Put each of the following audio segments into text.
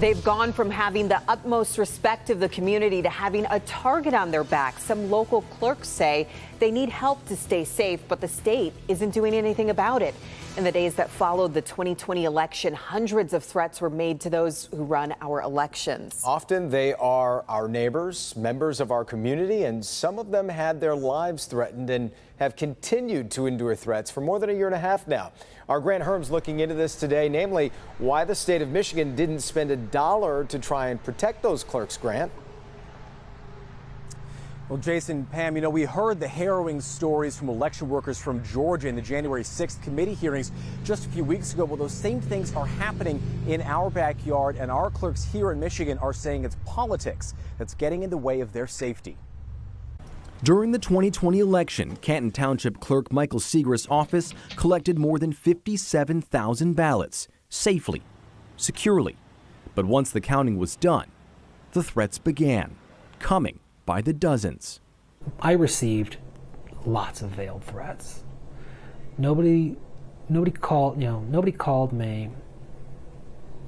They've gone from having the utmost respect of the community to having a target on their back. Some local clerks say they need help to stay safe, but the state isn't doing anything about it. In the days that followed the 2020 election, hundreds of threats were made to those who run our elections. Often they are our neighbors, members of our community, and some of them had their lives threatened and have continued to endure threats for more than a year and a half now. Our Grant Herm's looking into this today, namely why the state of Michigan didn't spend $1 to try and protect those clerks. Grant? Well, Jason, Pam, we heard the harrowing stories from election workers from Georgia in the January 6th committee hearings just a few weeks ago. Well, those same things are happening in our backyard, and our clerks here in Michigan are saying it's politics that's getting in the way of their safety. During the 2020 election, Canton Township Clerk Michael Segrist's office collected more than 57,000 ballots safely, securely. But once the counting was done, the threats began, coming by the dozens. I received lots of veiled threats. Nobody called me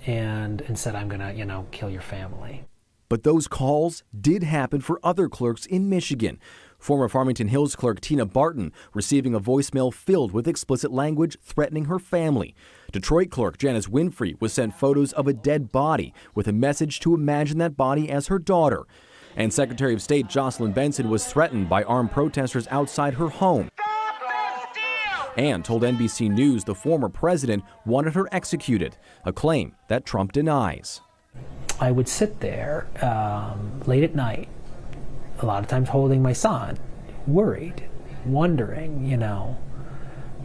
and said, I'm gonna, kill your family. But those calls did happen for other clerks in Michigan. Former Farmington Hills clerk Tina Barton receiving a voicemail filled with explicit language threatening her family. Detroit clerk Janice Winfrey was sent photos of a dead body with a message to imagine that body as her daughter. And Secretary of State Jocelyn Benson was threatened by armed protesters outside her home and told NBC News the former president wanted her executed, a claim that Trump denies. I would sit there late at night, a lot of times holding my son, worried, wondering,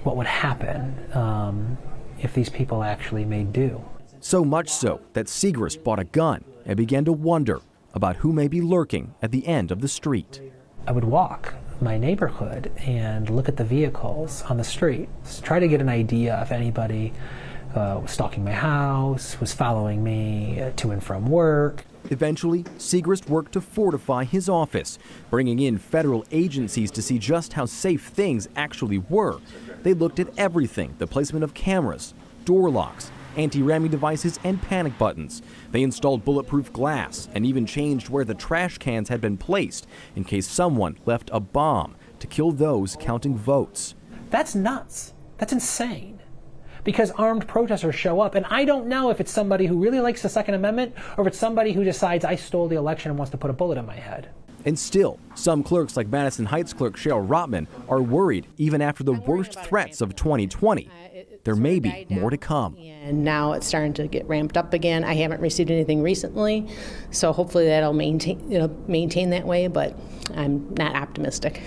what would happen if these people actually made do. So much so that Segrist bought a gun and began to wonder about who may be lurking at the end of the street. I would walk my neighborhood and look at the vehicles on the street, try to get an idea if anybody was stalking my house, was following me to and from work. Eventually, Segrist worked to fortify his office, bringing in federal agencies to see just how safe things actually were. They looked at everything, the placement of cameras, door locks, anti-ramming devices, and panic buttons. They installed bulletproof glass and even changed where the trash cans had been placed in case someone left a bomb to kill those counting votes. That's nuts. That's insane. Because armed protesters show up, and I don't know if it's somebody who really likes the Second Amendment or if it's somebody who decides I stole the election and wants to put a bullet in my head. And still, some clerks like Madison Heights clerk Cheryl Rotman are worried even after the worst threats of 2020. There may be more to come. And now it's starting to get ramped up again. I haven't received anything recently, so hopefully that'll maintain that way, but I'm not optimistic.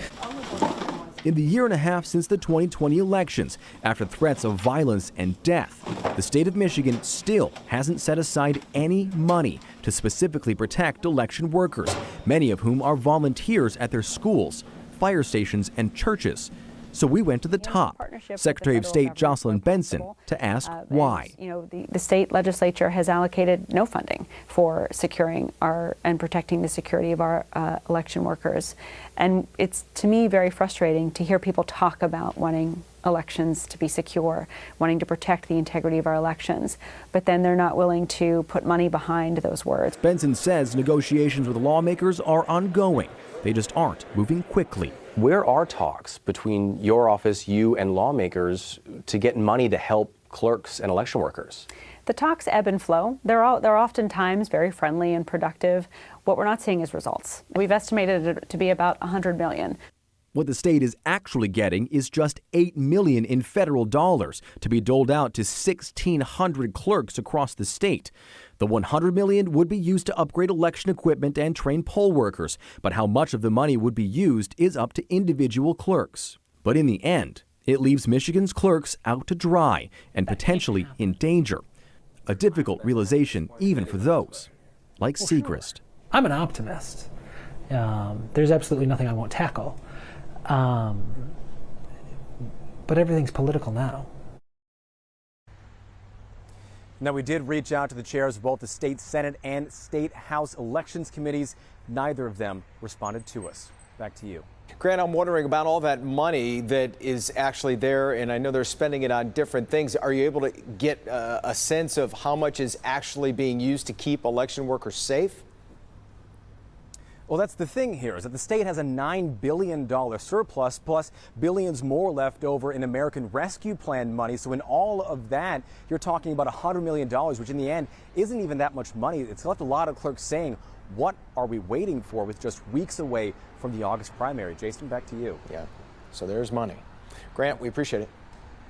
In the year and a half since the 2020 elections, after threats of violence and death, the state of Michigan still hasn't set aside any money to specifically protect election workers, many of whom are volunteers at their schools, fire stations, and churches. So we went to the top, Secretary of State Jocelyn Benson, to ask why. The state legislature has allocated no funding for securing and protecting the security of our election workers. And it's, to me, very frustrating to hear people talk about wanting elections to be secure, wanting to protect the integrity of our elections, but then they're not willing to put money behind those words. Benson says negotiations with lawmakers are ongoing. They just aren't moving quickly. Where are talks between your office, you, and lawmakers to get money to help clerks and election workers? The talks ebb and flow. They're oftentimes very friendly and productive. What we're not seeing is results. We've estimated it to be about $100 million. What the state is actually getting is just $8 million in federal dollars to be doled out to 1,600 clerks across the state. The $100 million would be used to upgrade election equipment and train poll workers, but how much of the money would be used is up to individual clerks. But in the end, it leaves Michigan's clerks out to dry and potentially in danger. A difficult realization even for those like Segrist. I'm an optimist. There's absolutely nothing I won't tackle. But everything's political now. Now, we did reach out to the chairs of both the state Senate and state House elections committees. Neither of them responded to us. Back to you. Grant, I'm wondering about all that money that is actually there, and I know they're spending it on different things. Are you able to get a sense of how much is actually being used to keep election workers safe? Well, that's the thing here, is that the state has a $9 billion surplus plus billions more left over in American Rescue Plan money. So in all of that, you're talking about $100 million, which in the end isn't even that much money. It's left a lot of clerks saying, what are we waiting for with just weeks away from the August primary? Jason, back to you. Yeah, so there's money. Grant, we appreciate it.